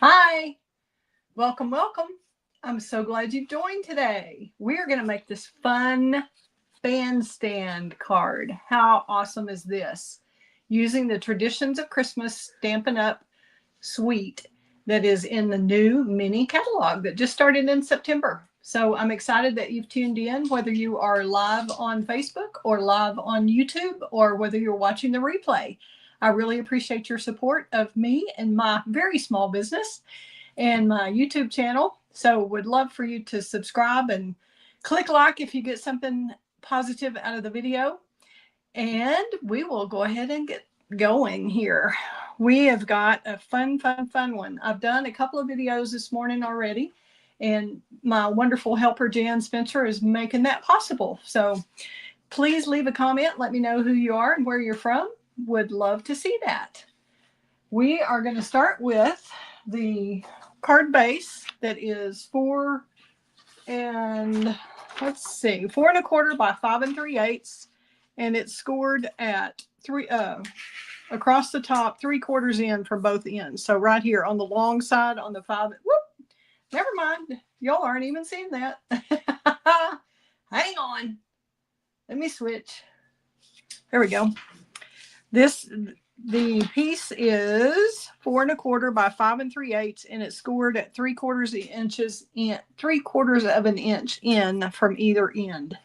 Hi, welcome, welcome. I'm so glad you joined today. We're going to make this fun bandstand card. How awesome is this? Using the Traditions of Christmas Stampin' Up suite that is in the new mini catalog that just started in September. So I'm excited that you've tuned in, whether you are live on Facebook or live on YouTube or whether you're watching the replay. I really appreciate your support of me and my very small business and my YouTube channel. So would love for you to subscribe and click like if you get something positive out of the video. And we will go ahead and get going here. We have got a fun one. I've done a couple of videos this morning already, and my wonderful helper Jan Spencer is making that possible. So please leave a comment. Let me know who you are and where you're from. Would love to see that. We are going to start with the card base that is 4 and 4¼ by 5 3/8, and it's scored at across the top, 3/4 in from both ends. So right here on the long side on the 5. Whoop, never mind. Y'all aren't even seeing that. Hang on. Let me switch. There we go. The piece is 4¼ by 5 3/8, and it's scored at 3/4 inches in, 3/4 of an inch in from either end.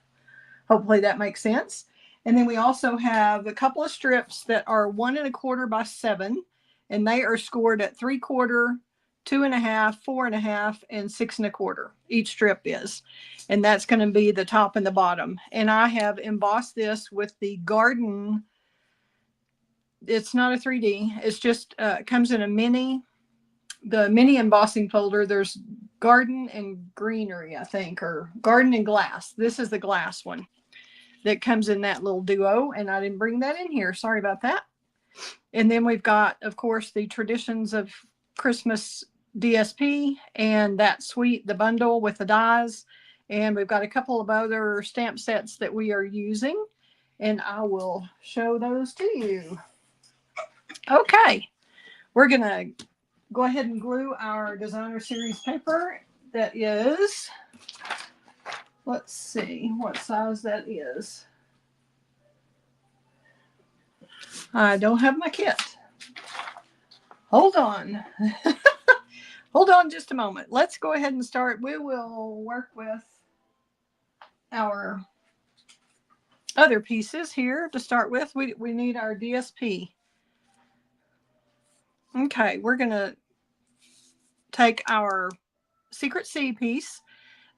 Hopefully that makes sense. And then we also have a couple of strips that are 1¼ by 7, and they are scored at 3/4, 2½, 4½, and 6¼ each strip is. And that's going to be the top and the bottom. And I have embossed this with the garden. It's not a 3D. It's just comes in the mini embossing folder. There's garden and greenery, I think, or garden and glass. This is the glass one that comes in that little duo, and I didn't bring that in here. Sorry about that. And then we've got, of course, the Traditions of Christmas DSP and that suite, the bundle with the dies. And we've got a couple of other stamp sets that we are using, and I will show those to you. Okay, we're going to go ahead and glue our designer series paper. That is, let's see what size that is. I don't have my kit. Hold on. Hold on just a moment. Let's go ahead and start. We will work with our other pieces here to start with. We need our DSP. Okay, we're going to take our Secret C piece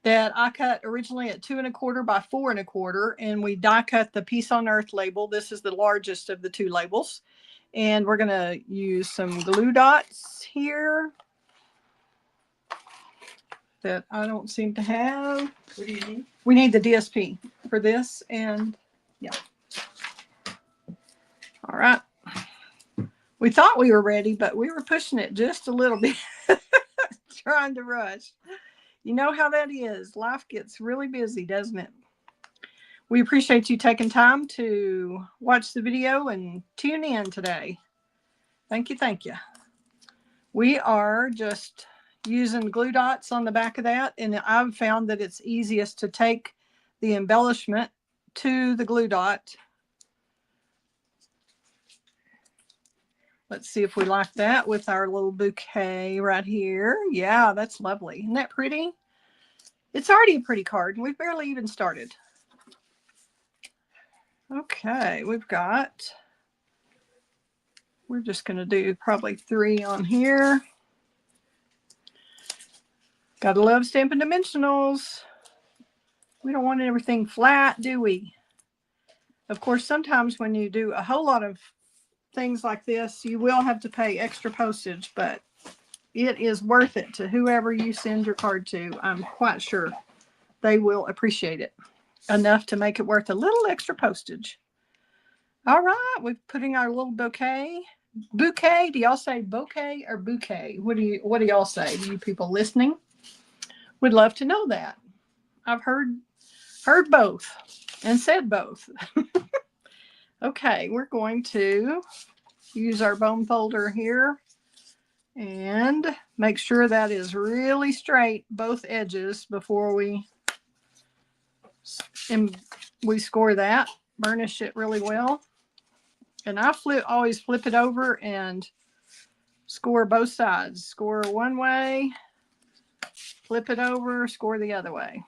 that I cut originally at 2¼ by 4¼ and we die cut the Peace on Earth label. This is the largest of the two labels. And we're going to use some glue dots here that I don't seem to have. What do you need? We need the DSP for this, and yeah. All right. We thought we were ready, but we were pushing it just a little bit, trying to rush. You know how that is. Life gets really busy, doesn't it? We appreciate you taking time to watch the video and tune in today. Thank you, thank you. We are just using glue dots on the back of that, and I've found that it's easiest to take the embellishment to the glue dot. Let's see if we like that with our little bouquet right here. Yeah, that's lovely. Isn't that pretty? It's already a pretty card, and we've barely even started. Okay, we're just going to do probably 3 on here. Gotta love Stampin' Dimensionals. We don't want everything flat, do we? Of course, sometimes when you do a whole lot of things like this, you will have to pay extra postage, but it is worth it to whoever you send your card to. I'm quite sure they will appreciate it enough to make it worth a little extra postage. All right, we're putting our little bouquet. Bouquet, do y'all say bouquet or bouquet? What do y'all say? Do you people listening? Would love to know that. I've heard both and said both. Okay, we're going to use our bone folder here And make sure that is really straight, both edges, before we score that. Burnish it really well. And I always flip it over and score both sides. Score one way, flip it over, score the other way.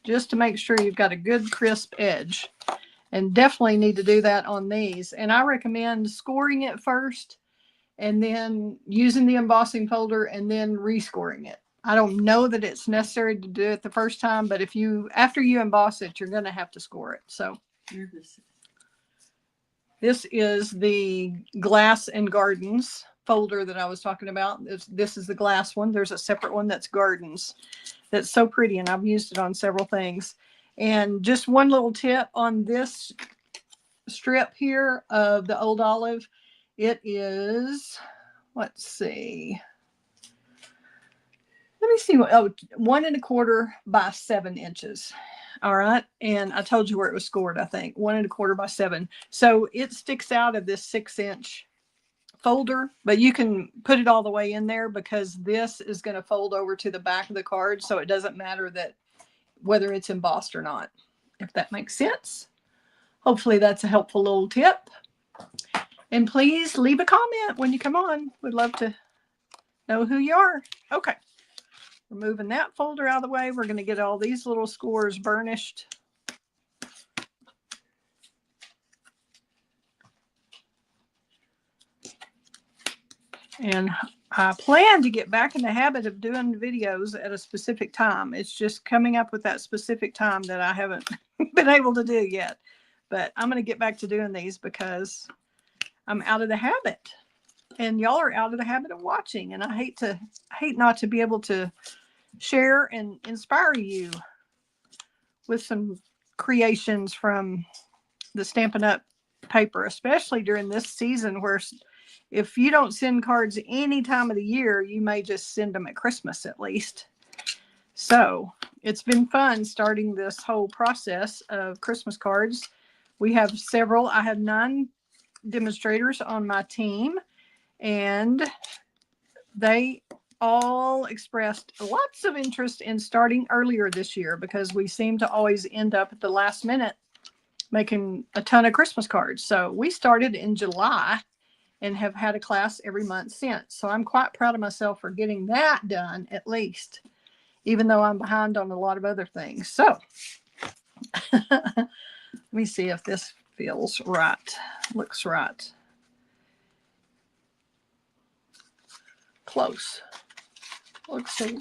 Just to make sure you've got a good crisp edge. And definitely need to do that on these. And I recommend scoring it first and then using the embossing folder and then rescoring it. I don't know that it's necessary to do it the first time, but if after you emboss it, you're going to have to score it. So this is the Glass and Gardens folder that I was talking about. This is the glass one. There's a separate one that's Gardens. That's so pretty, and I've used it on several things. And just one little tip on this strip here of the Old Olive. It is, let's see. Let me see. 1 1/4 by 7 inches. All right. And I told you where it was scored, I think. 1 1/4 by 7. So it sticks out of this 6-inch folder, but you can put it all the way in there because this is going to fold over to the back of the card. So it doesn't matter that whether it's embossed or not, if that makes sense. Hopefully that's a helpful little tip. And please leave a comment when you come on. We'd love to know who you are. Okay. We're moving that folder out of the way. We're going to get all these little scores burnished. And I plan to get back in the habit of doing videos at a specific time. It's just coming up with that specific time that I haven't been able to do yet. But I'm going to get back to doing these because I'm out of the habit. And y'all are out of the habit of watching. And I hate not to be able to share and inspire you with some creations from the Stampin' Up paper, especially during this season where if you don't send cards any time of the year, you may just send them at Christmas at least. So it's been fun starting this whole process of Christmas cards. We have several. I have 9 demonstrators on my team, and they all expressed lots of interest in starting earlier this year because we seem to always end up at the last minute making a ton of Christmas cards. So we started in July and have had a class every month since. So I'm quite proud of myself for getting that done at least, even though I'm behind on a lot of other things. So let me see if this feels right, looks right. Close. Let's see.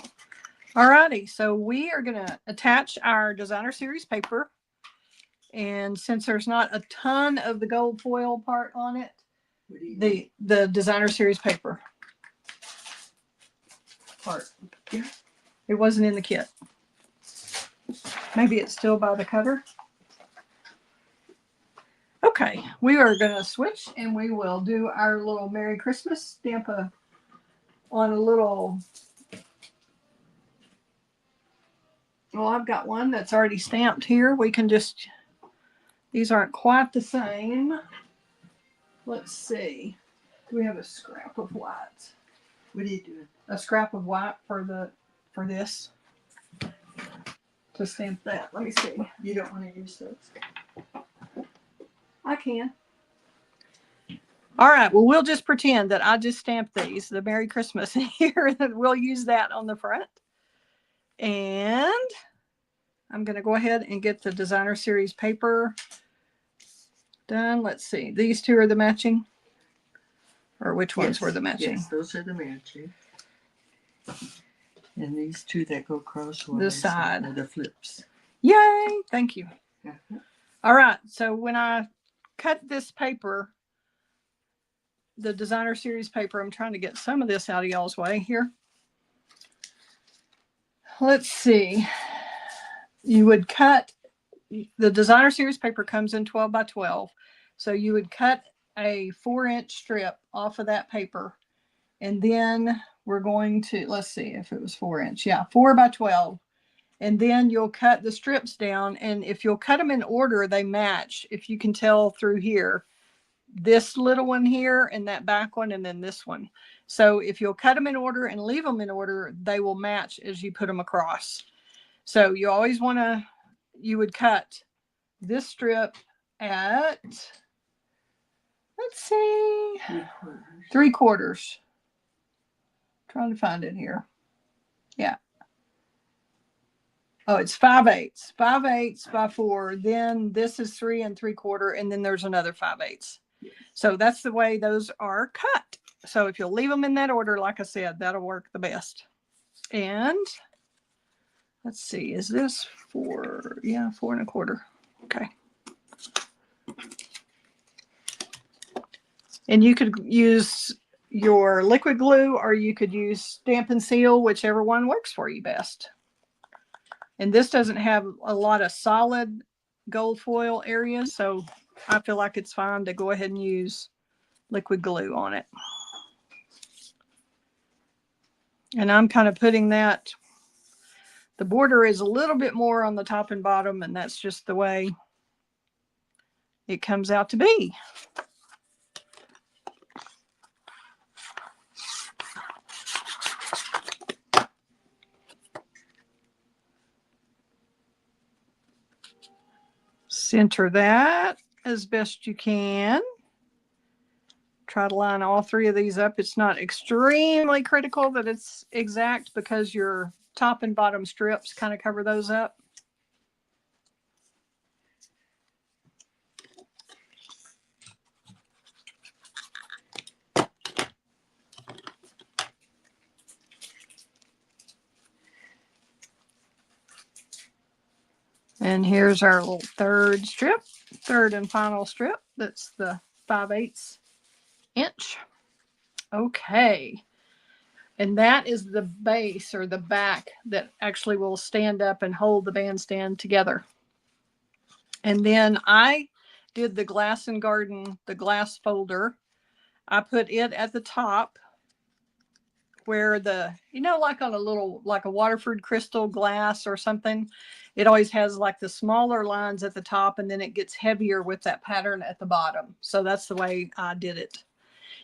All righty. So we are going to attach our designer series paper. And since there's not a ton of the gold foil part on it, the designer series paper part. It wasn't in the kit. Maybe it's still by the cover. Okay, we are going to switch and we will do our little Merry Christmas stamp on a little. Well, I've got one that's already stamped here. We can just, these aren't quite the same. Let's see. Do we have a scrap of white? What are you doing? A scrap of white for this to stamp that. Let me see. You don't want to use those? I can. All right. Well, we'll just pretend that I just stamped these, the Merry Christmas here, and we'll use that on the front. And I'm going to go ahead and get the designer series paper done. Let's see. These two are the matching? Or which ones were the matching? Yes, those are the matching. And these two that go crosswise. The side. Are the flips. Yay. Thank you. Uh-huh. All right. So when I cut this paper, the designer series paper, I'm trying to get some of this out of y'all's way here. Let's see. You would cut, the designer series paper comes in 12 by 12. So you would cut a 4-inch strip off of that paper. And then we're going to, let's see if it was 4-inch. Yeah, 4 by 12. And then you'll cut the strips down. And if you'll cut them in order, they match. If you can tell through here, this little one here and that back one and then this one. So if you'll cut them in order and leave them in order, they will match as you put them across. So you always want to, you would cut this strip at, let's see, 3/4. Trying to find it here. Yeah. Oh, it's 5/8. 5/8 by 4. Then this is 3 3/4, and then there's another 5/8. So that's the way those are cut. So if you'll leave them in that order, like I said, that'll work the best. And let's see, is this 4? Yeah, 4 1/4. Okay. And you could use your liquid glue or you could use Stampin' Seal, whichever one works for you best. And this doesn't have a lot of solid gold foil areas, so I feel like it's fine to go ahead and use liquid glue on it. And I'm kind of putting that, the border is a little bit more on the top and bottom, and that's just the way it comes out to be. Center that as best you can. Try to line all 3 of these up. It's not extremely critical that it's exact because your top and bottom strips kind of cover those up. And here's our little third strip, third and final strip. That's the 5/8 inch. Okay. And that is the base or the back that actually will stand up and hold the bandstand together. And then I did the Glass and Garden, the glass folder. I put it at the top where the, you know, like on a little, like a Waterford crystal glass or something, it always has like the smaller lines at the top and then it gets heavier with that pattern at the bottom. So that's the way I did it.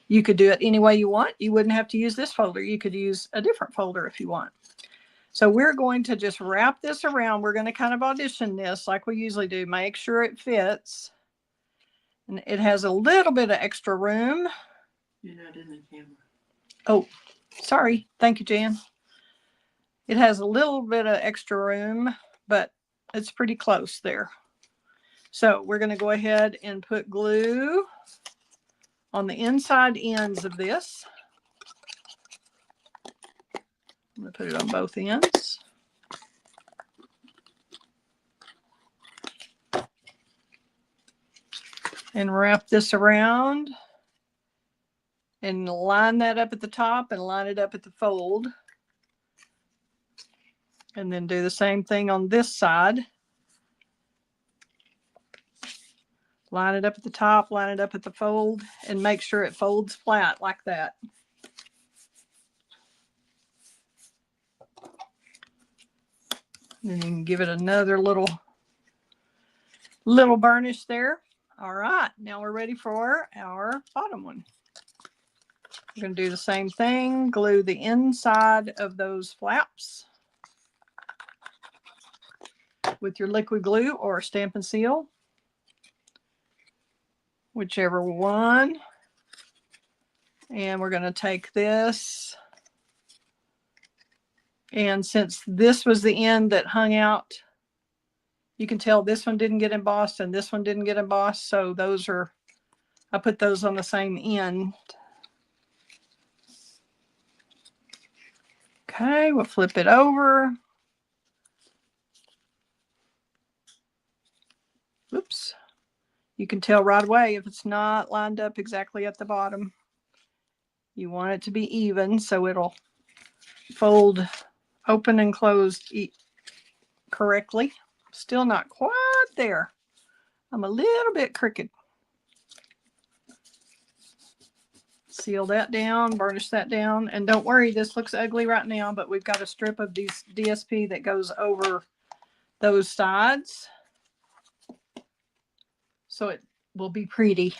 You could do it any way you want. You wouldn't have to use this folder. You could use a different folder if you want. So we're going to just wrap this around. We're going to kind of audition this like we usually do. Make sure it fits. And it has a little bit of extra room. You're not in the camera. Oh, sorry. Thank you, Jan. It has a little bit of extra room, but it's pretty close there. So we're going to go ahead and put glue on the inside ends of this. I'm going to put it on both ends. And wrap this around and line that up at the top and line it up at the fold. And then do the same thing on this side. Line it up at the top, line it up at the fold, and make sure it folds flat like that. And you can give it another little burnish there. All right, now we're ready for our bottom one. We're going to do the same thing, glue the inside of those flaps with your liquid glue or Stampin' Seal, whichever one. And we're going to take this, and since this was the end that hung out, you can tell this one didn't get embossed and this one didn't get embossed. So those are, I put those on the same end. Okay, we'll flip it over. Oops. You can tell right away if it's not lined up exactly at the bottom. You want it to be even so it'll fold open and closed correctly. Still not quite there. I'm a little bit crooked. Seal that down, burnish that down, and don't worry, this looks ugly right now, but we've got a strip of these DSP that goes over those sides, so it will be pretty.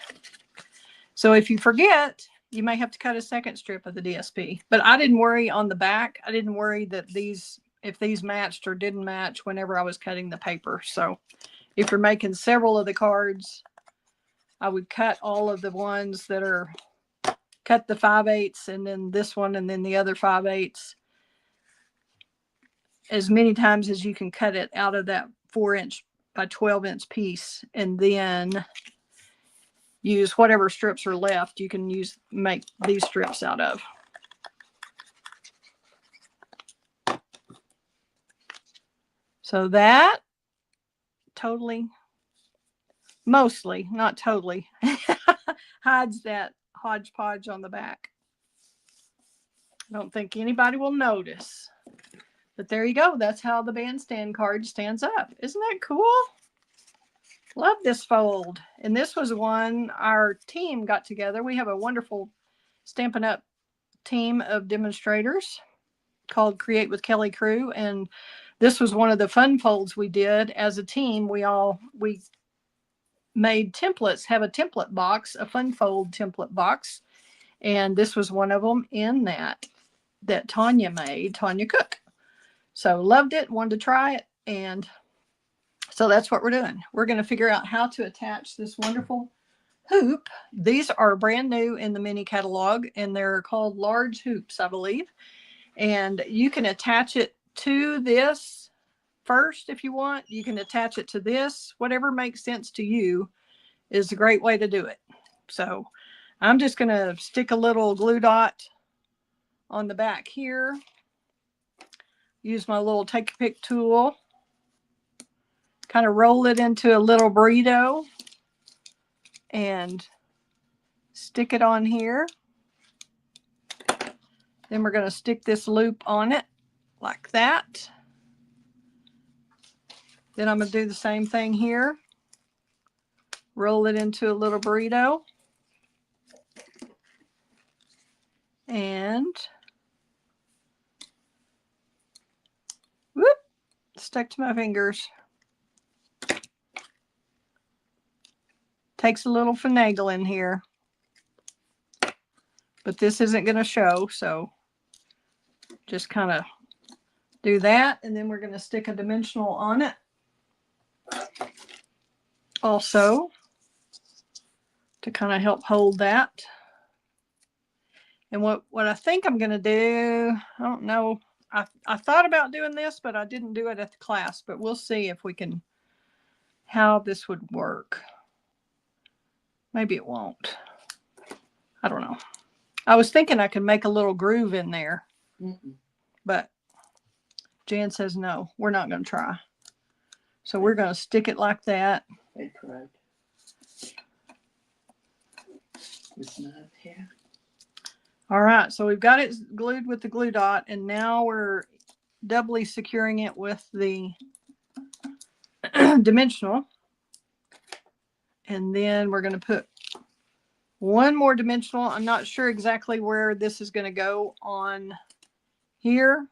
So if you forget, you may have to cut a second strip of the DSP. But I didn't worry on the back. I didn't worry that if these matched or didn't match whenever I was cutting the paper. So if you're making several of the cards, I would cut all of the ones that are, cut the 5/8 and then this one and then the other 5/8 as many times as you can cut it out of that 4-inch by 12-inch piece, and then use whatever strips are left. You can make these strips out of. So that totally, mostly, not totally, hides that hodgepodge on the back. I don't think anybody will notice. But there you go. That's how the bandstand card stands up. Isn't that cool? Love this fold. And this was one our team got together. We have a wonderful Stampin' Up team of demonstrators called Create with Kelley Crew. And this was one of the fun folds we did as a team. We made templates, have a template box, a fun fold template box. And this was one of them in that Tanya made, Tanya Cook. So loved it, wanted to try it. And so that's what we're doing. We're going to figure out how to attach this wonderful hoop. These are brand new in the mini catalog, and they're called large hoops, I believe. And you can attach it to this first if you want. You can attach it to this. Whatever makes sense to you is a great way to do it. So I'm just going to stick a little glue dot on the back here. Use my little take a pick tool. Kind of roll it into a little burrito and stick it on here. Then we're going to stick this loop on it like that. Then I'm going to do the same thing here. Roll it into a little burrito. And whoop, stuck to my fingers. Takes a little finagling here. But this isn't going to show, so just kind of do that. And then we're going to stick a dimensional on it. Also, to kind of help hold that. And what I think I'm going to do, I don't know. I thought about doing this, but I didn't do it at the class. But we'll see if we can, how this would work. Maybe it won't. I don't know. I was thinking I could make a little groove in there. But Jan says no, we're not going to try. So we're going to stick it like that. I tried. It's not here. All right, so we've got it glued with the glue dot, and now we're doubly securing it with the dimensional. And then we're going to put one more dimensional. I'm not sure exactly where this is going to go on here.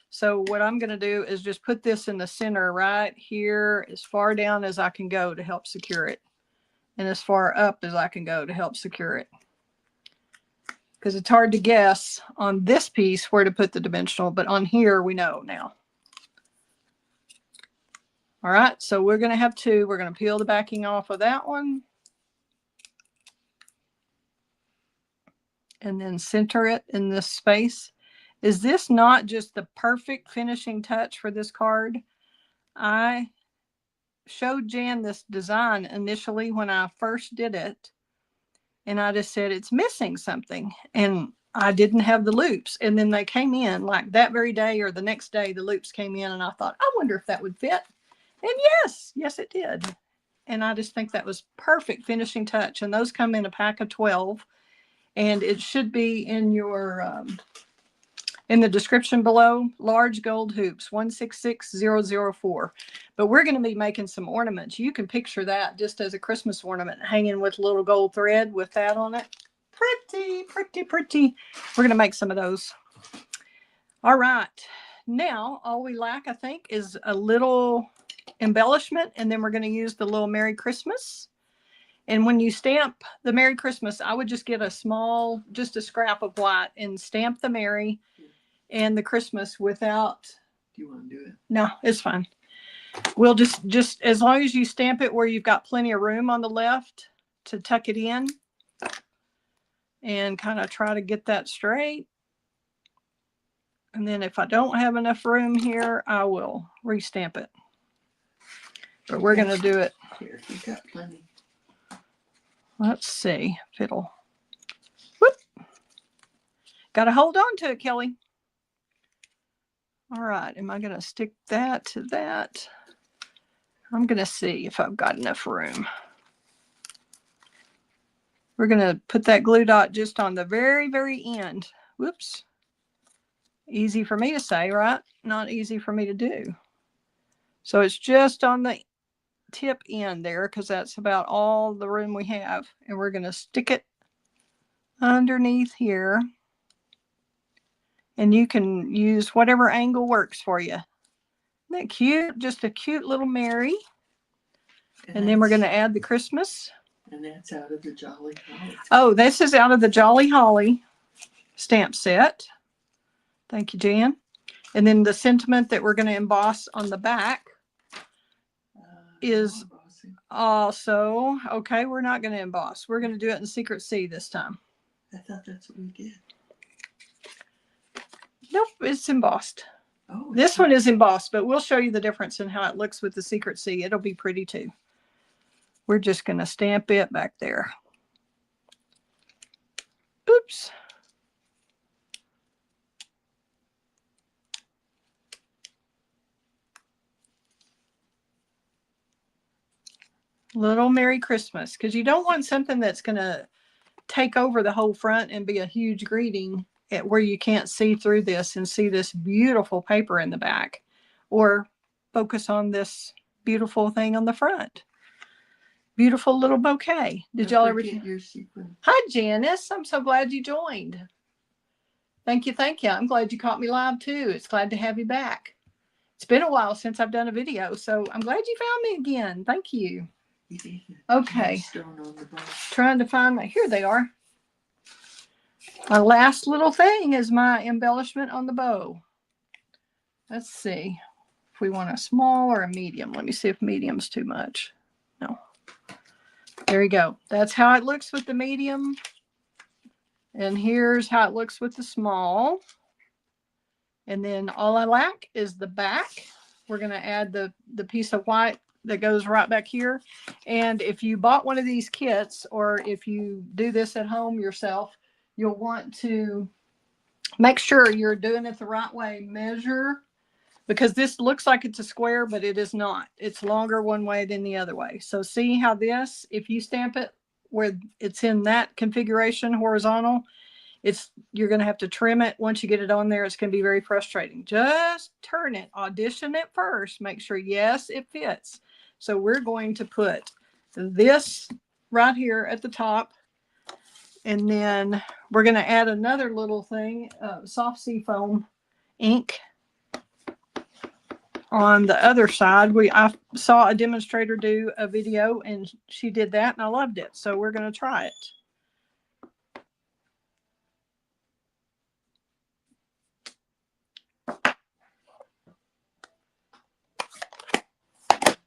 So what I'm going to do is just put this in the center right here, as far down as I can go to help secure it, and as far up as I can go to help secure it. Because it's hard to guess on this piece where to put the dimensional, but on here we know now. All right, so we're going to have two. We're going to peel the backing off of that one. And then center it in this space. Is this not just the perfect finishing touch for this card? I showed Jan this design initially when I first did it. And I just said, it's missing something. And I didn't have the loops. And then they came in like that very day or the next day, the loops came in. And I thought, I wonder if that would fit. And yes, it did. And I just think that was perfect finishing touch. And those come in a pack of 12. And it should be in your, in the description below, large gold hoops, 166004. But we're going to be making some ornaments. You can picture that just as a Christmas ornament hanging with a little gold thread with that on it. Pretty, pretty, pretty. We're going to make some of those. All right. Now, all we lack, I think, is a little embellishment. And then we're going to use the little Merry Christmas. And when you stamp the Merry Christmas, I would just get a small, just a scrap of white and stamp the Merry and the Christmas without. Do you want to do it? No, it's fine. We'll just as long as you stamp it where you've got plenty of room on the left to tuck it in and kind of try to get that straight. And then if I don't have enough room here, I will restamp it. But we're going to do it. Here, you've got plenty. Let's see if it'll. Whoop. Got to hold on to it, Kelly. All right. Am I going to stick that to that? I'm going to see if I've got enough room. We're going to put that glue dot just on the very, very end. Whoops. Easy for me to say, right? Not easy for me to do. So it's just on the tip end there because that's about all the room we have. And we're going to stick it underneath here. And you can use whatever angle works for you. Isn't that cute? Just a cute little Merry. And then we're going to add the Christmas. And that's out of the Jolly Holly. Oh, this is out of the Jolly Holly stamp set. Thank you, Jan. And then the sentiment that we're going to emboss on the back is also, okay, we're not going to emboss. We're going to do it in Secret C this time. I thought that's what we did. Nope, it's embossed. Oh, this one is embossed, but we'll show you the difference in how it looks with the Secret C. It'll be pretty too. We're just going to stamp it back there. Oops. Little Merry Christmas, because you don't want something that's going to take over the whole front and be a huge greeting at where you can't see through this and see this beautiful paper in the back, or focus on this beautiful thing on the front. Beautiful little bouquet. Did y'all ever see your sequin? Hi, Janice. I'm so glad you joined. Thank you. Thank you. I'm glad you caught me live too. It's glad to have you back. It's been a while since I've done a video, so I'm glad you found me again. Thank you. Okay. Trying to find my, here they are. My last little thing is my embellishment on the bow. Let's see if we want a small or a medium. Let me see if medium's too much. No. There you go. That's how it looks with the medium. And here's how it looks with the small. And then all I lack is the back. We're going to add the piece of white that goes right back here. And if you bought one of these kits, or if you do this at home yourself, you'll want to make sure you're doing it the right way. Measure, because this looks like it's a square, but it is not. It's longer one way than the other way. So see how this, if you stamp it where it's in that configuration horizontal, you're going to have to trim it. Once you get it on there, it's going to be very frustrating. Just turn it, audition it first, make sure, yes, it fits. So we're going to put this right here at the top. And then we're going to add another little thing, soft seafoam ink on the other side. I saw a demonstrator do a video and she did that and I loved it. So we're going to try it.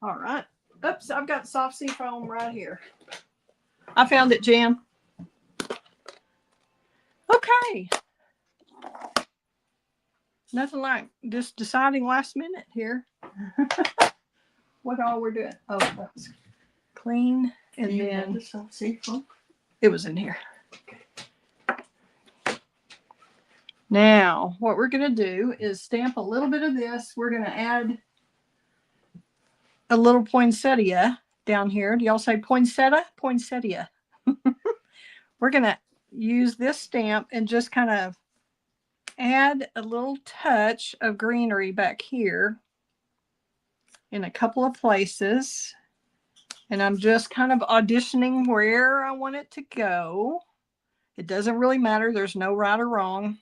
All right. Oops, I've got soft seafoam right here. I found it, Jan. Okay. Nothing like just deciding last minute here. What all we're doing. Oh, that's clean. And then the soft seafoam? It was in here. Now, what we're going to do is stamp a little bit of this. We're going to add a little poinsettia down here. Do y'all say poinsettia? Poinsettia. We're going to use this stamp and just kind of add a little touch of greenery back here in a couple of places. And I'm just kind of auditioning where I want it to go. It doesn't really matter. There's no right or wrong.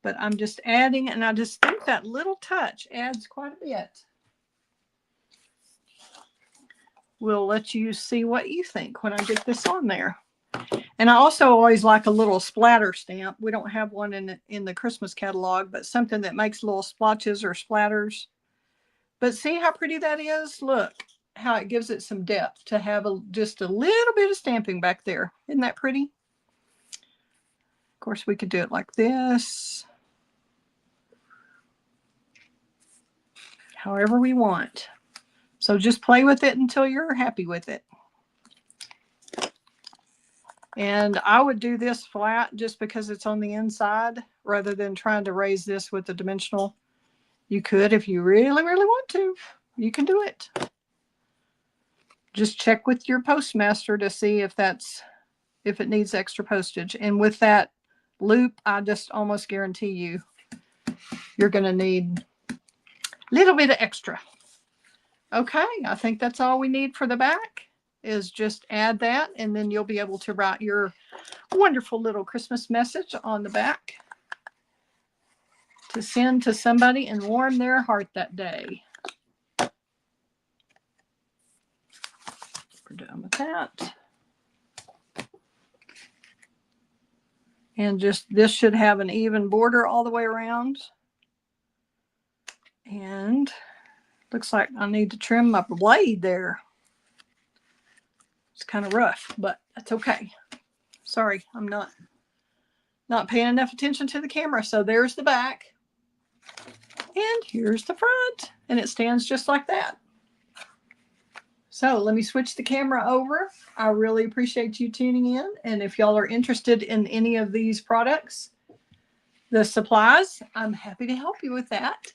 But I'm just adding, and I just think that little touch adds quite a bit. we'll let you see what you think when I get this on there. And I also always like a little splatter stamp. We don't have one in the Christmas catalog, but something that makes little splotches or splatters. But see how pretty that is? Look how it gives it some depth to have just a little bit of stamping back there. Isn't that pretty? Of course, we could do it like this. However we want. So just play with it until you're happy with it. And I would do this flat just because it's on the inside rather than trying to raise this with the dimensional. You could if you really, really want to. You can do it. Just check with your postmaster to see if it needs extra postage. And with that loop, I just almost guarantee you're going to need a little bit of extra. Okay, I think that's all we need for the back is just add that, and then you'll be able to write your wonderful little Christmas message on the back to send to somebody and warm their heart that day. We're done with that. And just this should have an even border all the way around. And looks like I need to trim my blade there. It's kind of rough, but that's okay. Sorry, I'm not paying enough attention to the camera. So there's the back. And here's the front. And it stands just like that. So let me switch the camera over. I really appreciate you tuning in. And if y'all are interested in any of these products, the supplies, I'm happy to help you with that.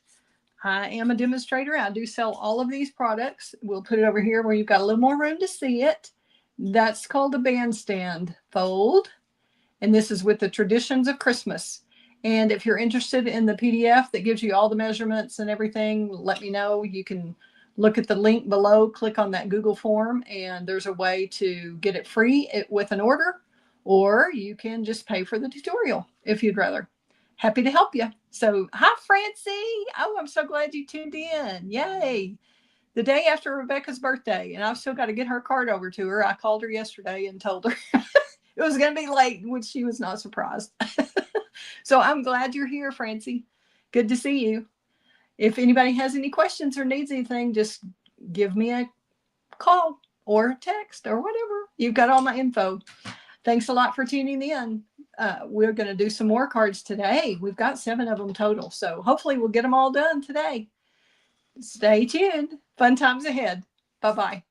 I am a demonstrator. I do sell all of these products. We'll put it over here where you've got a little more room to see it. That's called a bandstand fold. And this is with the Traditions of Christmas. And if you're interested in the PDF that gives you all the measurements and everything, let me know. You can look at the link below, click on that Google form, and there's a way to get it free with an order, or you can just pay for the tutorial if you'd rather. Happy to help you. So, hi, Francie. Oh, I'm so glad you tuned in. Yay. The day after Rebecca's birthday, and I've still got to get her card over to her. I called her yesterday and told her it was going to be late, which she was not surprised. So I'm glad you're here, Francie. Good to see you. If anybody has any questions or needs anything, just give me a call or a text or whatever. You've got all my info. Thanks a lot for tuning in. We're going to do some more cards today. We've got 7 of them total. So hopefully we'll get them all done today. Stay tuned. Fun times ahead. Bye-bye.